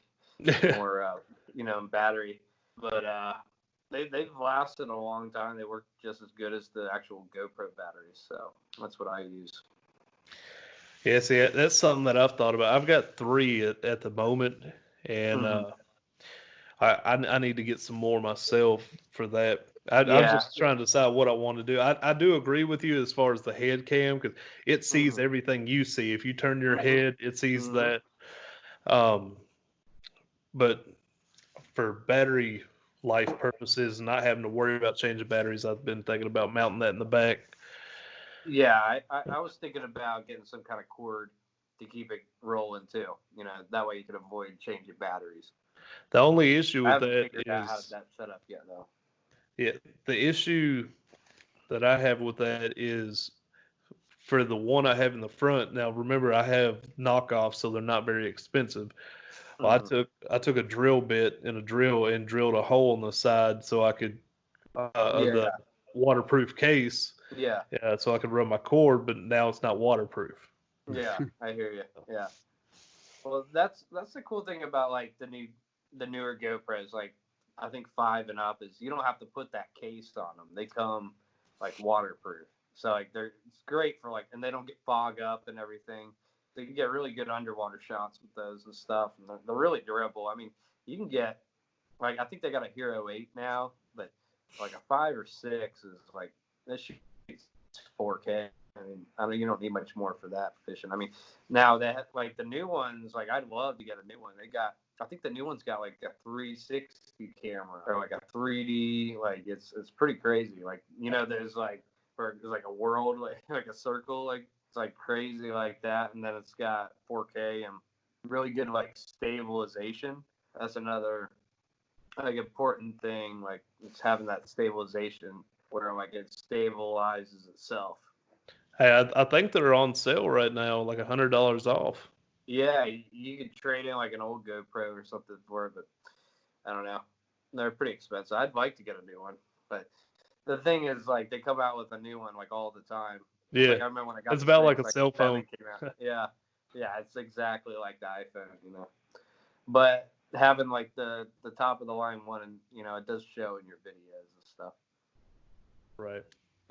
more battery. But they've lasted a long time. They work just as good as the actual GoPro batteries. So that's what I use. Yeah, see, that's something that I've thought about. I've got 3 at the moment, and Mm-hmm. I need to get some more myself for that. I'm Yeah. just trying to decide what I want to do. I do agree with you as far as the head cam, because it sees Mm-hmm. everything you see. If you turn your Mm-hmm. head, it sees Mm-hmm. that. Um, but for battery life purposes, not having to worry about changing batteries, I've been thinking about mounting that in the back. Yeah, I was thinking about getting some kind of cord to keep it rolling too. That way you could avoid changing batteries. The only issue I with haven't that figured out how is, that's set up yet though. yeah, the issue that I have with that is for the one I have in the front. Now, remember, I have knockoffs, so they're not very expensive. Well, Mm-hmm. I took a drill bit and a drill and drilled a hole in the side so I could the Yeah, waterproof case, yeah, so I could run my cord. But now it's not waterproof. yeah. I hear you. Yeah. Well, that's the cool thing about like the newer GoPros. Like I think 5 and up is you don't have to put that case on them. They come like waterproof. So like it's great for like, and they don't get fog up and everything. So you can get really good underwater shots with those and stuff. And they're really durable. I mean, you can get like I think they got a Hero 8 now, but like a 5 or 6 is like this shoots 4K. I mean, you don't need much more for that fishing. I mean, now that like the new ones, like I'd love to get a new one. I think the new one's got like a 360 camera or like a 3D. Like it's pretty crazy. Like there's like there's like a world like a circle like it's like crazy like that, and then it's got 4K and really good like stabilization. That's another like important thing. Like it's having that stabilization where like it stabilizes itself. Hey, I think they're on sale right now, like $100 off. Yeah, you could trade in like an old GoPro or something for it, but I don't know. They're pretty expensive. I'd like to get a new one, but the thing is, like, they come out with a new one like all the time. Yeah, Like I remember when I got it's the about like 6, a like cell the 7 phone. came out. Yeah, yeah, it's exactly like the iPhone. But having like the top of the line one, and it does show in your videos and stuff. Right.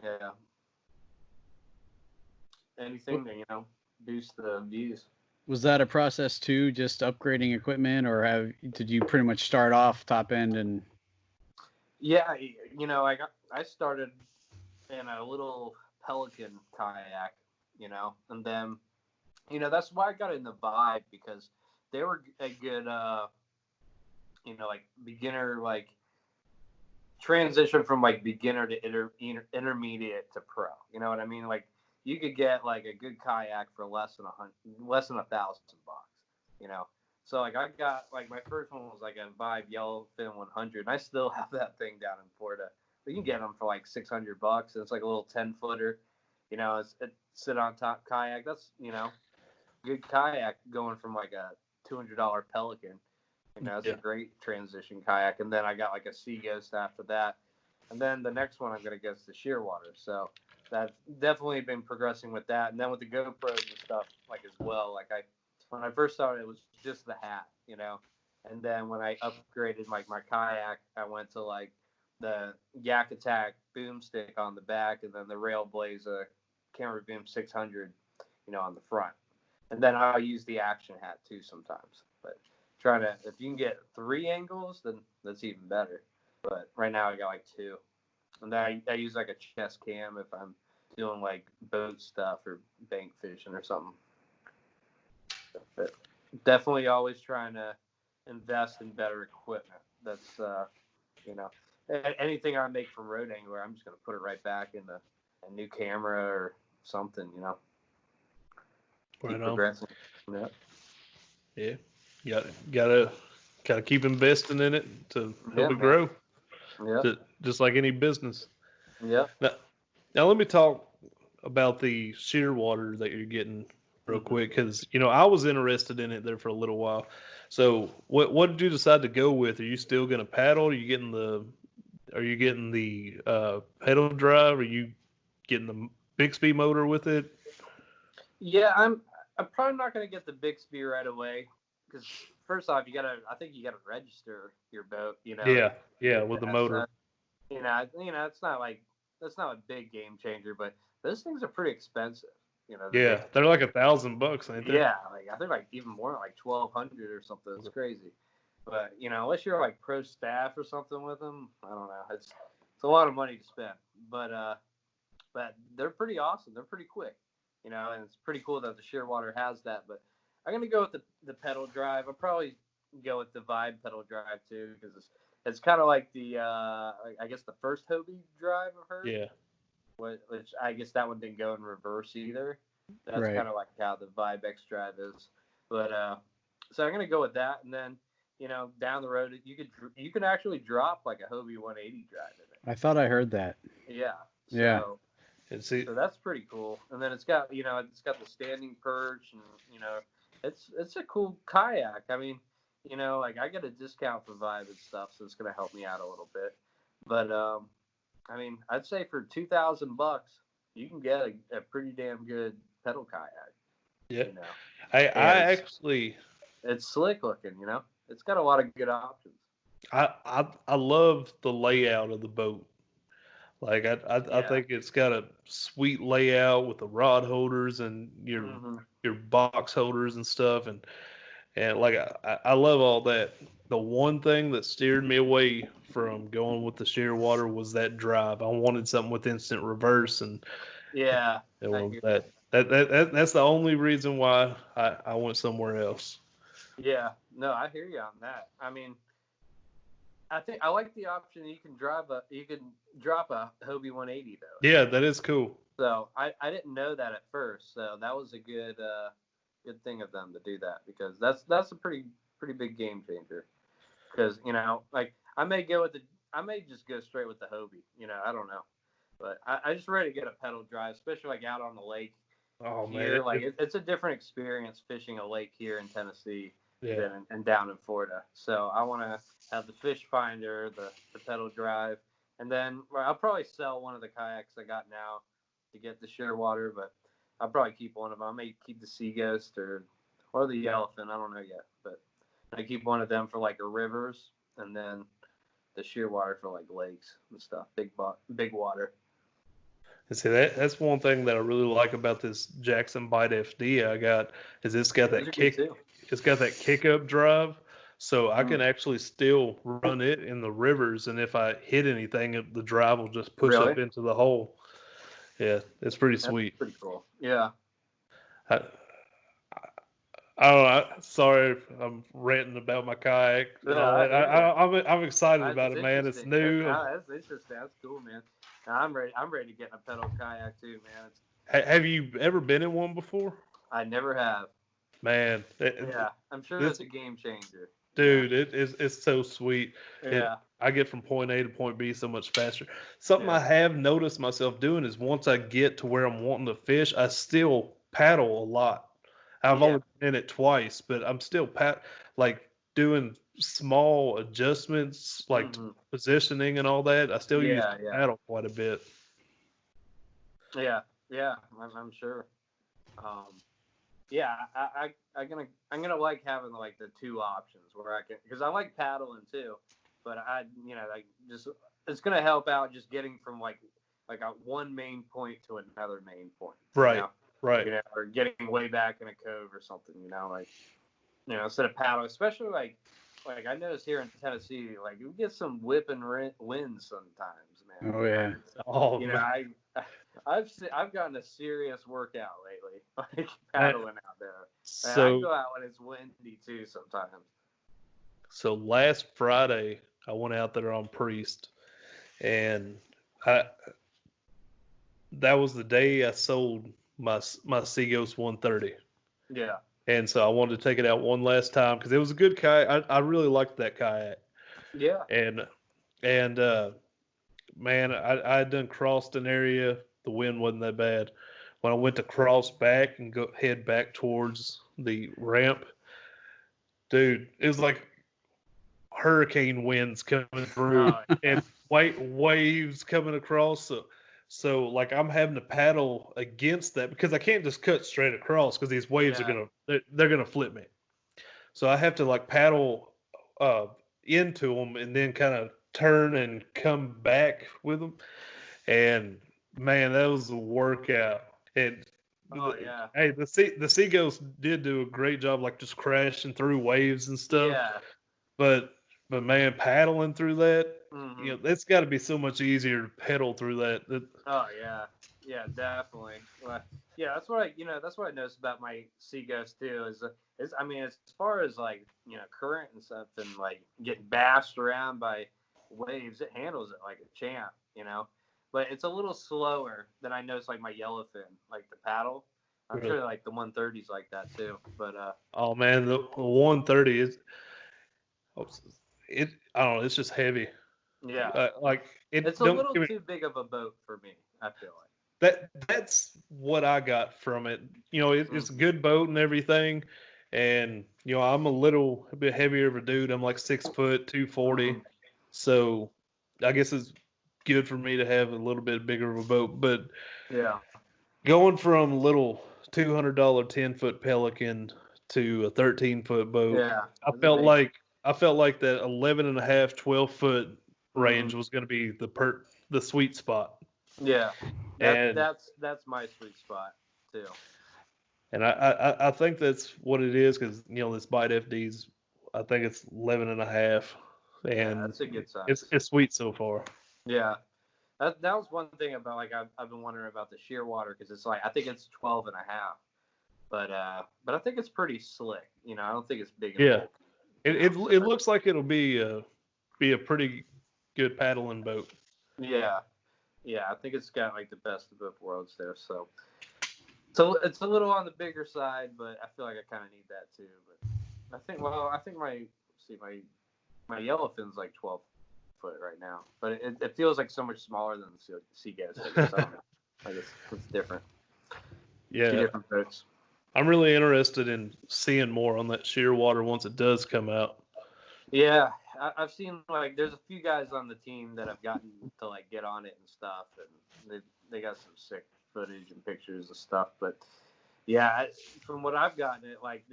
Yeah. Anything to boost the views. was that a process too, just upgrading equipment, or did you pretty much start off top end and? Yeah, I started in a little Pelican kayak, and then that's why I got in the Vibe, because they were a good like beginner, like transition from like beginner to intermediate to pro. You know what I mean? Like you could get like a good kayak for less than $1,000. So like I got like my first one was like a Vibe Yellowfin 100, and I still have that thing down in Florida. But you can get them for like $600, and it's like a little 10-footer. You know, it sit on top kayak. That's good kayak going from like a $200 Pelican. You know, it's a great transition kayak. And then I got like a Sea Ghost after that. And then the next one I'm gonna get is the Shearwater. So that's definitely been progressing with that. And then with the GoPros and stuff like as well. Like when I first started, it was just the hat, And then when I upgraded my kayak, I went to like the Yak Attack boomstick on the back, and then the Railblazer Camera Boom 600, on the front. And then I'll use the action hat too sometimes. But if you can get 3 angles, then that's even better. But right now I got like 2. And then I use like a chest cam if I'm doing like boat stuff or bank fishing or something. But definitely always trying to invest in better equipment. That's, anything I make from Road Angler, I'm just going to put it right back in a new camera or something, Keep progressing. Yeah. Gotta keep investing in it to help it grow. Yeah. Just like any business. Yeah. Now let me talk about the Shearwater that you're getting real quick, because I was interested in it there for a little while. So what did you decide to go with? Are you still gonna paddle? Are you getting the pedal drive? Are you getting the Bixby motor with it? Yeah, I'm probably not gonna get the Bixby right away, because first off, I think you gotta register your boat. Yeah, with the motor. It's not like that's not a big game changer, but those things are pretty expensive. Yeah, they're like $1,000, ain't they? Yeah, like I think like even more, like 1,200 or something. It's crazy. But unless you're like pro staff or something with them, I don't know. It's a lot of money to spend. But they're pretty awesome. They're pretty quick. And it's pretty cool that the Shearwater has that. But I'm gonna go with the pedal drive. I'll probably go with the Vibe pedal drive too, because it's kind of like the I guess the first Hobie drive I've heard. Yeah. Which I guess that one didn't go in reverse either. That's Right. kind of like how the Vibe X drive is. But so I'm gonna go with that, and then down the road you can actually drop like a Hobie 180 drive in it. I thought I heard that. Yeah. So, yeah. So that's pretty cool. And then it's got the standing perch, and it's a cool kayak. I mean, like I get a discount for Vibe and stuff, so it's gonna help me out a little bit. But I mean, I'd say for $2,000 you can get a pretty damn good pedal kayak. Yeah. I actually. It's slick looking. It's got a lot of good options. I love the layout of the boat. Like I think it's got a sweet layout with the rod holders and your box holders and stuff, and like I love all that. The one thing that steered me away from going with the Shearwater was that drive. I wanted something with instant reverse, and that's the only reason why I went somewhere else. Yeah, no, I hear you on that. I mean, I think I like the option you can drop a Hobie 180 though. Yeah, that is cool. So I didn't know that at first, so that was a good thing of them to do that, because that's a pretty big game changer. Because like I may just go straight with the Hobie. I don't know, but I just ready to get a pedal drive, especially like out on the lake. Oh here, man, it's a different experience fishing a lake here in Tennessee. Yeah. And down in Florida. So I want to have the fish finder, the pedal drive, and then I'll probably sell one of the kayaks I got now to get the Shearwater, but I'll probably keep one of them. I may keep the Sea Ghost or the Yellowfin. I don't know yet, but I keep one of them for like a rivers, and then the Shearwater for like lakes and stuff, big water. And see, that's one thing that I really like about this Jackson Bite FD I got, is it's got that kick. It's got that kick up drive, so I can actually still run it in the rivers, and if I hit anything, the drive will just push up into the hole. Yeah, it's pretty sweet. Pretty cool. Yeah. I don't know. Sorry if I'm ranting about my kayak. I'm excited about it, man. It's new. That's interesting. That's cool, man. I'm ready to get in a pedal kayak too, man. Have you ever been in one before? I never have. Man, Yeah, I'm sure it's a game changer. Dude, it's so sweet. Yeah. I get from point A to point B so much faster. Something I have noticed myself doing is once I get to where I'm wanting to fish, I still paddle a lot. I've only been in it twice, but I'm still like doing small adjustments, like positioning and all that. I still use paddle quite a bit. Yeah, I'm sure. Yeah, I'm gonna like having like the two options where I can, because I like paddling too, but like just it's gonna help out just getting from like a one main point to another main point. Right. Right. Or getting way back in a cove or something. Instead of paddling, especially like I noticed here in Tennessee, like you get some whipping winds sometimes, man. Oh yeah. I've gotten a serious workout lately, like paddling out there. So I go out when it's windy too sometimes. So last Friday, I went out there on Priest, and that was the day I sold my Seaghost 130. Yeah. And so I wanted to take it out one last time because it was a good kayak. I really liked that kayak. Yeah. And man, I had done crossed an area. The wind wasn't that bad. When I went to cross back and head back towards the ramp, dude, it was like hurricane winds coming through and waves coming across. So like I'm having to paddle against that because I can't just cut straight across because these waves are they're gonna flip me. So I have to like paddle into them and then kind of turn and come back with them. And man, that was a workout. And hey, the Seagulls did do a great job, like just crashing through waves and stuff. Yeah. But man, paddling through that, it's got to be so much easier to pedal through that. Oh yeah, definitely. Well, yeah, that's what I noticed about my Seaghost too. Is I mean, as far as like current and stuff and like getting bashed around by waves, it handles it like a champ. But it's a little slower than I noticed like my yellowfin, like the paddle. I'm sure like the 130's like that too. But oh man, the 130 is I don't know, it's just heavy. Yeah. It's a little too big of a boat for me, I feel like. That's what I got from it. It's a good boat and everything. And, I'm a little bit heavier of a dude. I'm like 6 foot, 240. So I guess it's good for me to have a little bit bigger of a boat. But going from little $200 10-foot Pelican to a 13-foot boat, I felt like that 11 and a half, 12-foot range was going to be the sweet spot. Yeah, that's my sweet spot too. And I think that's what it is because this Bite FD's, I think it's 11 and a half, and that's a good size. It's sweet so far. Yeah, that was one thing about like I've been wondering about the shearwater because it's like I think it's 12 and a half, but I think it's pretty slick. I don't think it's big. Yeah, it looks like it'll be a pretty good paddling boat. Yeah, I think it's got like the best of both worlds there. So it's a little on the bigger side, but I feel like I kind of need that too. But I think my yellowfin's like 12 foot right now, but it feels like so much smaller than the Seaghost. Like it's different. Yeah, two different boats. I'm really interested in seeing more on that shearwater once it does come out. Yeah, I've seen like there's a few guys on the team that have gotten to like get on it and stuff, and they got some sick footage and pictures and stuff. But yeah, from what I've gotten, it like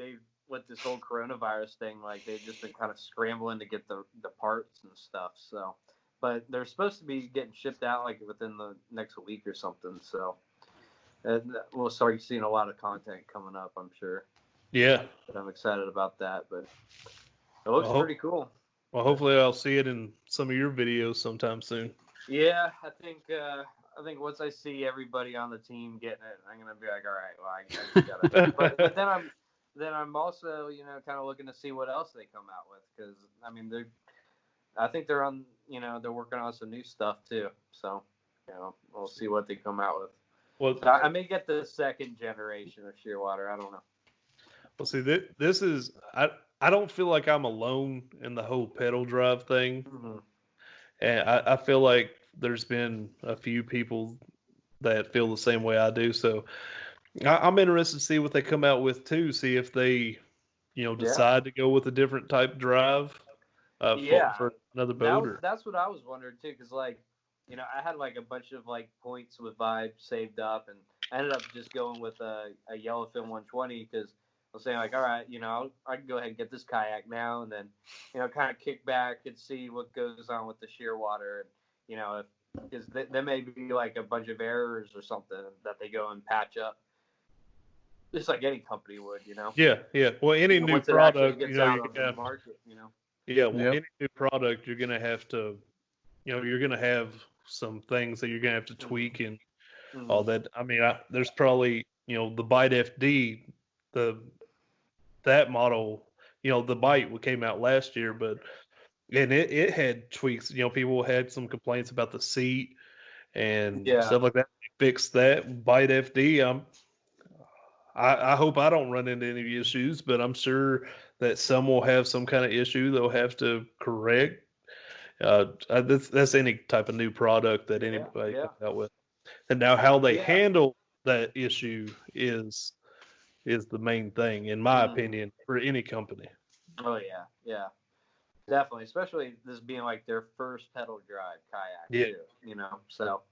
with this whole coronavirus thing, like they've just been kind of scrambling to get the parts and stuff. So, but they're supposed to be getting shipped out like within the next week or something. So, we'll start seeing a lot of content coming up, I'm sure. Yeah, but I'm excited about that. But it looks pretty cool. Well, hopefully I'll see it in some of your videos sometime soon. Yeah, I think once I see everybody on the team getting it, I'm gonna be like, all right, well, I gotta. but then I'm also kind of looking to see what else they come out with because I mean I think they're on they're working on some new stuff too. So we'll see what they come out with. Well, I may get the second generation of shearwater. I don't know. Well, see, this is I don't feel like I'm alone in the whole pedal drive thing, Mm-hmm. and I feel like there's been a few people that feel the same way I do. So I'm interested to see what they come out with too. See if they, decide to go with a different type drive Yeah, for another boat. Or, that's what I was wondering too, because like, I had like a bunch of like points with Vibe saved up, and I ended up just going with a Yellowfin 120 because I was saying like, all right, I can go ahead and get this kayak now, and then, kind of kick back and see what goes on with the shearwater, and if because there may be like a bunch of errors or something that they go and patch up, just like any company would, Yeah. Well, any new once it actually product, gets you're out gonna on the have. market, Yeah. Well, Yep. any new product, you're gonna have to, you're gonna have some things that you're gonna have to tweak and all that. I mean, there's probably, the Bite FD, the that model, the Bite came out last year, and it had tweaks. People had some complaints about the seat and Yeah. stuff like that. They fixed that. Bite FD. I hope I don't run into any issues, but I'm sure that some will have some kind of issue they'll have to correct. That's any type of new product that anybody Yeah. comes out with. And now how they Yeah. handle that issue is the main thing, in my Mhm. opinion, for any company. Oh yeah, definitely. Especially this being like their first pedal drive kayak Yeah. too. So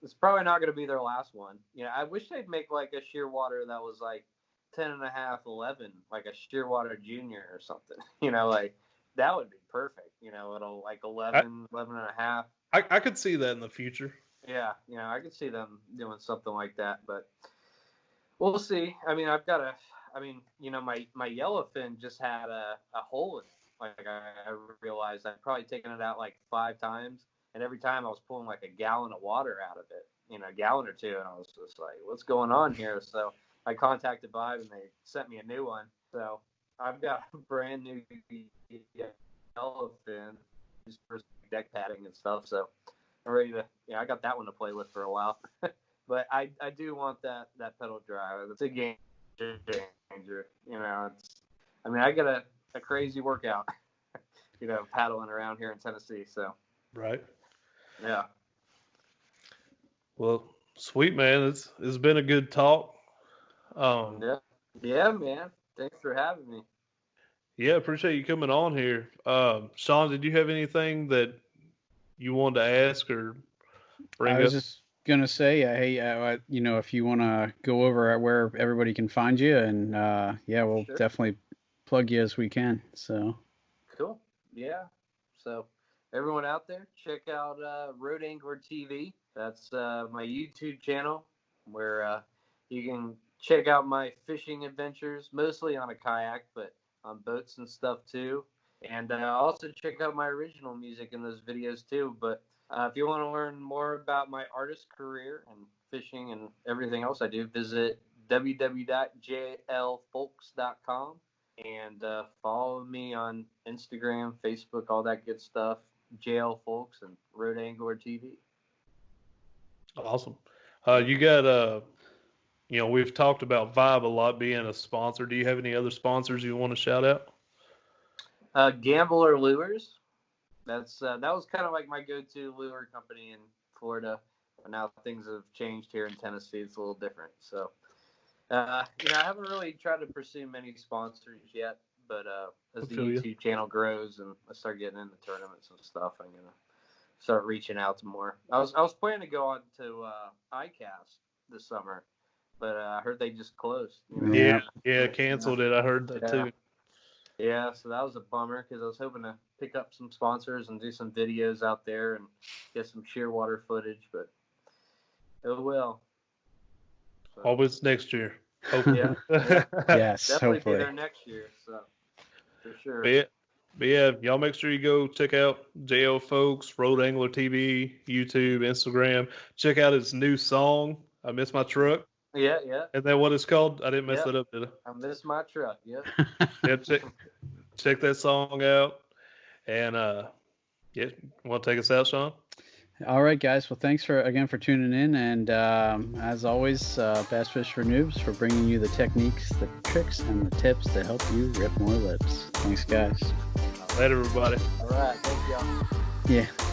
it's probably not going to be their last one. I wish they'd make like a shearwater that was like 10.5, 11, like a shearwater junior or something. Like that would be perfect. It'll like 11, 11.5. I could see that in the future. Yeah, I could see them doing something like that, but we'll see. I mean, my yellowfin just had a hole in it. Like I realized I'd probably taken it out like 5 times, and every time I was pulling like a gallon of water out of it, a gallon or two, and I was just like, "What's going on here?" So I contacted Vibe, and they sent me a new one. So I've got a brand new yellowfin just for deck padding and stuff. So I'm ready to. I got that one to play with for a while. But I do want that pedal drive. It's a game changer. I got a crazy workout, paddling around here in Tennessee. So Right. yeah. Well, sweet man. It's been a good talk. Yeah, man. Thanks for having me. Yeah, appreciate you coming on here. Sean, did you have anything that you wanted to ask or bring I up? was just gonna say, hey, if you want to go over at where everybody can find you, and we'll Sure. definitely plug you as we can. So Cool. Yeah. So everyone out there, check out RoadAnglerTV. That's my YouTube channel where you can check out my fishing adventures, mostly on a kayak, but on boats and stuff too. And also check out my original music in those videos too. But if you want to learn more about my artist career and fishing and everything else I do, visit www.jlfulks.com and follow me on Instagram, Facebook, all that good stuff. JL Fulks and RoadAnglerTV. Awesome. You got we've talked about Vibe a lot being a sponsor. Do you have any other sponsors you want to shout out? Gambler Lures. That was kind of like my go-to lure company in Florida. But now things have changed here in Tennessee. It's a little different. So, I haven't really tried to pursue many sponsors yet. But as the YouTube channel grows and I start getting into tournaments and stuff, I'm gonna start reaching out to more. I was planning to go on to ICAST this summer, but I heard they just closed. Yeah, canceled it. I heard that too. Yeah, so that was a bummer because I was hoping to pick up some sponsors and do some videos out there and get some shearwater footage, but oh well. So, always next year. Hopefully. Yeah. Yes, definitely hopefully. be there next year. So for sure. But yeah, y'all make sure you go check out JL Fulks, RoadAnglerTV, YouTube, Instagram. Check out his new song, I Miss My Truck. Yeah. Is that what it's called? I didn't mess that up, did I? I miss my truck. Yep. Check that song out. And want to take us out, Sean? All right, guys. Well, thanks again for tuning in, and as always, Bass Fish for Noobs for bringing you the techniques, the tricks, and the tips to help you rip more lips. Thanks, guys. Later, everybody. All right, thank y'all. Yeah.